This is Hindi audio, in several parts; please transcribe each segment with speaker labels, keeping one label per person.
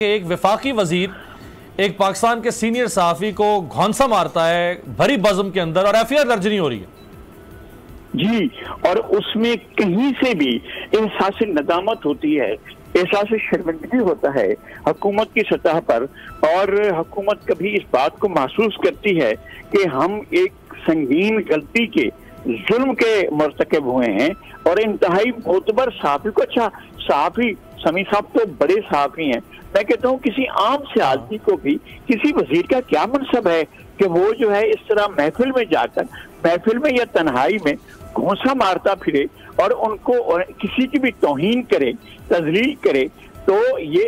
Speaker 1: एक वफाकी वजीर एक पाकिस्तान के सीनियर सहाफ़ी को घौंसा मारता है भरी बज़म के अंदर और एफआईआर दर्ज नहीं हो रही है
Speaker 2: जी। और उसमें कहीं से भी एहसास नदामत होती है, एहसास शर्मिंदगी होता है हुकूमत की सतह पर। और हुकूमत कभी इस बात को महसूस करती है कि हम एक संगीन गलती के जुल्म के मर्तकब हुए हैं और इंतहाई मोतबर सहाफ़ी को, अच्छा सहाफ़ी समी साहब तो बड़े सहाफ़ी हैं, मैं कहता हूँ किसी आम से आदमी को भी किसी वजीर का क्या मनसब है कि वो जो है इस तरह महफिल में जाकर, महफिल में या तन्हाई में घोंसा मारता फिरे और उनको किसी की भी तौहीन करे, तजलील करे। तो ये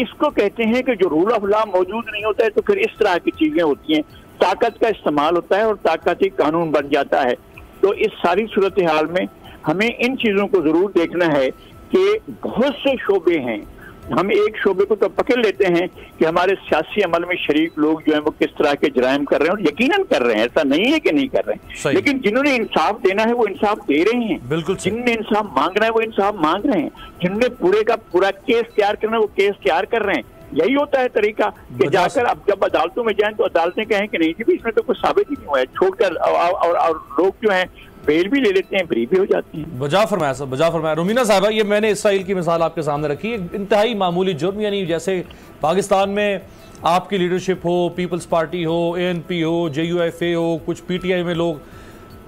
Speaker 2: इसको कहते हैं कि जो रूल ऑफ लॉ मौजूद नहीं होता है तो फिर इस तरह की चीजें होती हैं, ताकत का इस्तेमाल होता है और ताकत ही कानून बन जाता है। तो इस सारी सूरत हाल में हमें इन चीजों को जरूर देखना है कि बहुत से शोबे हैं। हम एक शोबे को तो पकड़ लेते हैं कि हमारे सियासी अमल में शरीक लोग जो है वो किस तरह के जराइम कर रहे हैं और यकीनन कर रहे हैं, ऐसा नहीं है कि नहीं कर रहे हैं, लेकिन जिन्होंने इंसाफ देना है वो इंसाफ दे रहे हैं,
Speaker 1: बिल्कुल।
Speaker 2: जिनने इंसाफ मांगना है वो इंसाफ मांग रहे हैं, जिनने पूरे का पूरा केस तैयार करना है वो केस तैयार कर रहे हैं। यही होता है तरीका कि जाकर अब जब अदालतों में जाएं तो अदालतें कहें कि नहीं जी इसमें तो कुछ साबित ही नहीं हुआ है, छोड़कर और लोग जो है बेल भी ले लेते हैं, फ्री भी हो जाती है।
Speaker 1: बजा फरमाया सर, बजा फरमाया। रुमीना साहबा, ये मैंने इसराइल की मिसाल आपके सामने रखी है, इंतहाई मामूली जुर्म, यानी जैसे पाकिस्तान में आपकी लीडरशिप हो, पीपल्स पार्टी हो, एएनपी हो, जेयूएफए हो, कुछ पीटीआई में लोग,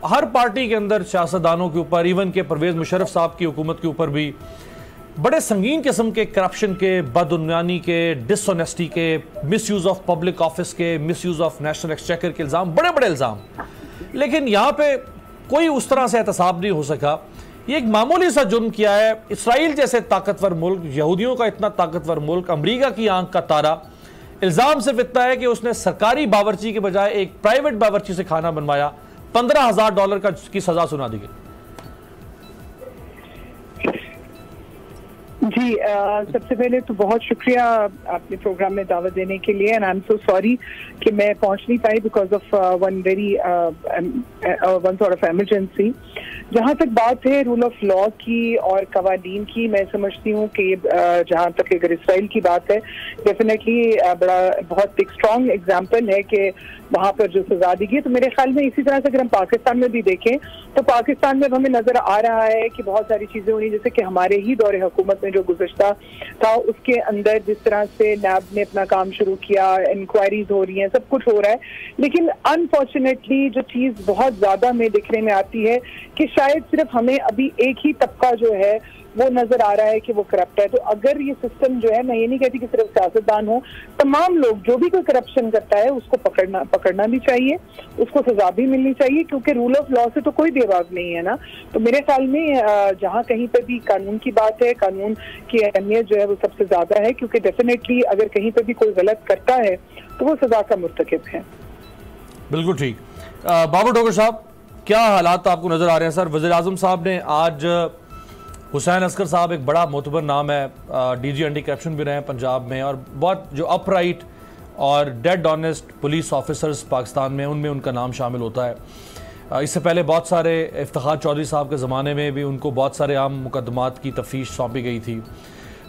Speaker 1: हर पार्टी के अंदर सियासतदानों के ऊपर, इवन के परवेज मुशर्रफ साहब की हुकूमत के ऊपर भी बड़े संगीन किस्म के करप्शन के, बदउनवानी के, डिसऑनेस्टी के, मिसयूज ऑफ पब्लिक ऑफिस के, मिसयूज ऑफ नेशनल एक्सचेकर के इल्ज़ाम, बड़े बड़े इल्ज़ाम। लेकिन यहाँ पे कोई उस तरह से एहतसाब नहीं हो सका। ये एक मामूली सा जुर्म किया है। इसराइल जैसे ताकतवर मुल्क, यहूदियों का इतना ताकतवर मुल्क, अमरीका की आंख का तारा, इल्ज़ाम सिर्फ इतना है कि उसने सरकारी बावर्ची के बजाय एक प्राइवेट बावर्ची से खाना बनवाया, $15,000 की सजा सुना दी गई।
Speaker 3: जी, सबसे पहले तो बहुत शुक्रिया आपने प्रोग्राम में दावत देने के लिए, and I am so sorry कि मैं पहुंच नहीं पाई because of one sort of emergency. जहाँ तक बात है रूल ऑफ लॉ की और कवानीन की, मैं समझती हूँ कि जहाँ तक अगर इसराइल की बात है, डेफिनेटली बहुत एक स्ट्रॉन्ग एग्जाम्पल है कि वहाँ पर जो सजा दी गई। तो मेरे ख्याल में इसी तरह से अगर हम पाकिस्तान में भी देखें तो पाकिस्तान में हमें नजर आ रहा है कि बहुत सारी चीजें हो रही, जैसे कि हमारे ही दौरे हुकूमत में जो गुज़श्ता था उसके अंदर जिस तरह से नैब ने अपना काम शुरू किया, इंक्वायरीज हो रही हैं, सब कुछ हो रहा है। लेकिन अनफॉर्चुनेटली जो चीज बहुत ज्यादा में दिखने में आती है कि शायद सिर्फ हमें अभी एक ही तबका जो है वो नजर आ रहा है कि वो करप्ट है। तो अगर ये सिस्टम जो है, मैं ये नहीं कहती कि सिर्फ सियासतदान हो, तमाम लोग जो भी कोई करप्शन करता है उसको पकड़ना भी चाहिए, उसको सजा भी मिलनी चाहिए, क्योंकि रूल ऑफ लॉ से तो कोई बेवाक नहीं है ना। तो मेरे ख्याल में जहाँ कहीं पर भी कानून की बात है, कानून की अहमियत जो है वो सबसे ज्यादा है, क्योंकि डेफिनेटली अगर कहीं पर भी कोई गलत करता है तो वो सजा का मुर्तकिब है। बिल्कुल
Speaker 1: ठीक। बाबर डॉक्टर साहब, क्या हालात आपको नजर आ रहे हैं? सर, वज़ीर आज़म साहब ने आज, हुसैन असगर साहब एक बड़ा मोतबर नाम है, डीजी एंटी करप्शन भी रहे हैं पंजाब में, और बहुत जो अपराइट और dead honest police officers Pakistan में, उनमें उनका नाम शामिल होता है। इससे पहले बहुत सारे, इफ्तिखार चौधरी साहब के ज़माने में भी उनको बहुत सारे आम मुकदमात की तफ्तीश सौंपी गई थी।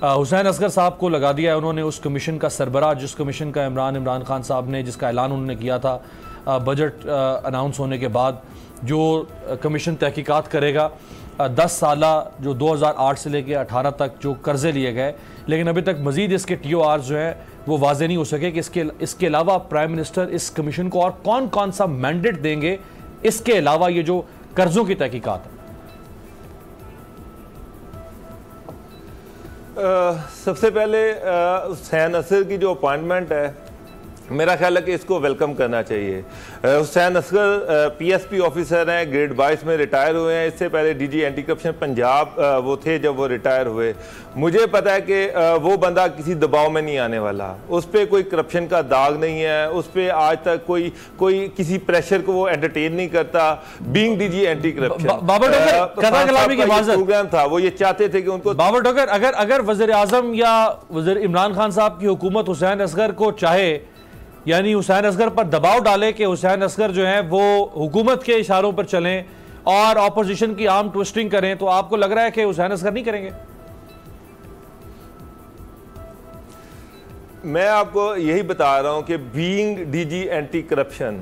Speaker 1: हुसैन असगर साहब को लगा दिया है उन्होंने उस कमीशन का सरबराह, जिस कमीशन का इमरान खान साहब ने, जिसका ऐलान उन्होंने किया था बजट अनाउंस होने के बाद, जो कमीशन तहकीकात करेगा 10 साला जो 2008 से लेकर 18 तक जो कर्जे लिए गए, लेकिन अभी तक मजीद इसके TOR जो है वो वाजे नहीं हो सके कि इसके अलावा प्राइम मिनिस्टर इस कमीशन को और कौन कौन सा मैंडेट देंगे, इसके अलावा ये जो कर्जों की तहकीकात है।
Speaker 4: सबसे पहले हुसैन असगर की जो अपॉइंटमेंट है, मेरा ख्याल है कि इसको वेलकम करना चाहिए। हुसैन असगर PSP ऑफिसर हैं, ग्रेड 22 में रिटायर हुए हैं। इससे पहले DG एंटी करप्शन पंजाब वो थे जब वो रिटायर हुए। मुझे पता है कि वो बंदा किसी दबाव में नहीं आने वाला, उस पर कोई करप्शन का दाग नहीं है, उस पर आज तक कोई किसी प्रेशर को वो एंटरटेन नहीं करता। Being DG anti corruption programme था, वो ये चाहते थे कि उनको,
Speaker 1: बाबर डॉक्टर, अगर वज़ीर आज़म या वज़ीर इमरान खान साहब की हुकूमत हुसैन असगर को चाहे, यानी हुसैन असगर पर दबाव डाले कि हुसैन असगर जो है वो हुकूमत के इशारों पर चलें और ऑपोजिशन की आर्म ट्विस्टिंग करें, तो आपको लग रहा है कि हुसैन असगर नहीं करेंगे?
Speaker 4: मैं आपको यही बता रहा हूं कि being DG anti corruption,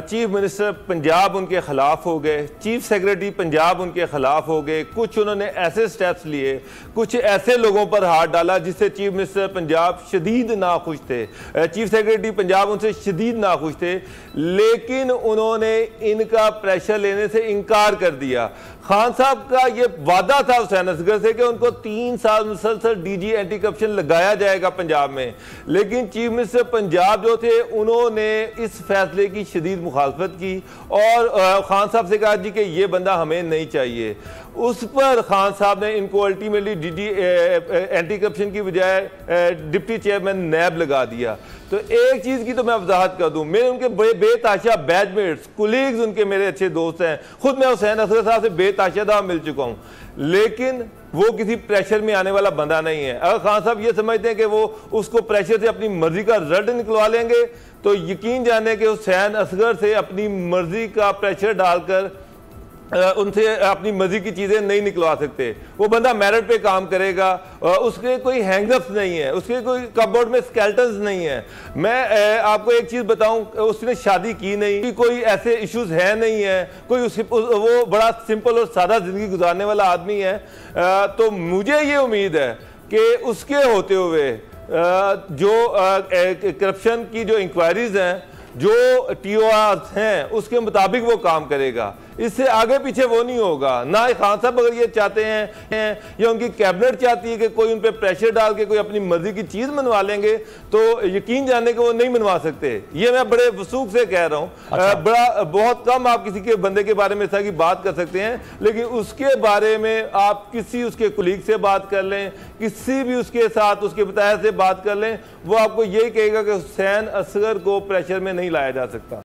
Speaker 4: chief minister Punjab उनके खिलाफ हो गए, चीफ सेक्रेटरी पंजाब उनके खिलाफ हो गए, कुछ उन्होंने ऐसे स्टेप्स लिए, कुछ ऐसे लोगों पर हाथ डाला जिससे चीफ मिनिस्टर पंजाब शदीद नाखुश थे, चीफ सेक्रेटरी पंजाब उनसे शदीद नाखुश थे, लेकिन उन्होंने इनका प्रेशर लेने से इनकार कर दिया। खान साहब का ये वादा था हुसैन असगर से कि उनको 3 साल मुसलसल डीजी एंटी करप्शन लगाया जाएगा पंजाब में, लेकिन चीफ मिनिस्टर पंजाब जो थे उन्होंने इस फैसले की शदीद मुखालफत की और खान साहब से कहा जी कि ये बंदा हमें नहीं चाहिए। उस पर खान साहब ने इनको अल्टीमेटली डीजी एंटी करप्शन की बजाय डिप्टी चेयरमैन नैब लगा दिया। तो एक चीज़ की तो मैं वजाहत कर दूं, मेरे उनके बड़े बेताशा बैचमेट्स कुलीग्स उनके मेरे अच्छे दोस्त हैं, खुद मैं हुसैन असगर साहब से बेताशा मिल चुका हूं, लेकिन वो किसी प्रेशर में आने वाला बंदा नहीं है। अगर खान साहब ये समझते हैं कि वो उसको प्रेशर से अपनी मर्जी का रिजल्ट निकलवा लेंगे तो यकीन जाने कि हुसैन असगर से अपनी मर्जी का प्रेशर डालकर उनसे अपनी मर्जी की चीजें नहीं निकलवा सकते। वो बंदा मेरिट पे काम करेगा, उसके कोई हैंगअप्स नहीं है, उसके कोई कपबोर्ड में स्केल्टन्स नहीं है। मैं आपको एक चीज बताऊं, उसने शादी की नहीं, कोई ऐसे इश्यूज है नहीं है, कोई वो बड़ा सिंपल और सादा जिंदगी गुजारने वाला आदमी है। तो मुझे ये उम्मीद है कि उसके होते हुए जो करप्शन की जो इंक्वायरीज हैं, जो TORs हैं, उसके मुताबिक वो काम करेगा, इससे आगे पीछे वो नहीं होगा। ना खान साहब अगर ये चाहते हैं या उनकी कैबिनेट चाहती है कि कोई उन पर प्रेशर डाल के कोई अपनी मर्जी की चीज मनवा लेंगे तो यकीन जाने के वो नहीं मनवा सकते। ये मैं बड़े वसूख से कह रहा हूँ। अच्छा। बहुत कम आप किसी के बंदे के बारे में ऐसा की बात कर सकते हैं, लेकिन उसके बारे में आप किसी उसके कुलीग से बात कर लें, किसी भी उसके साथ उसके बताया से बात कर लें, वो आपको यही कहेगा कि हुसैन असगर को प्रेशर में नहीं लाया जा सकता।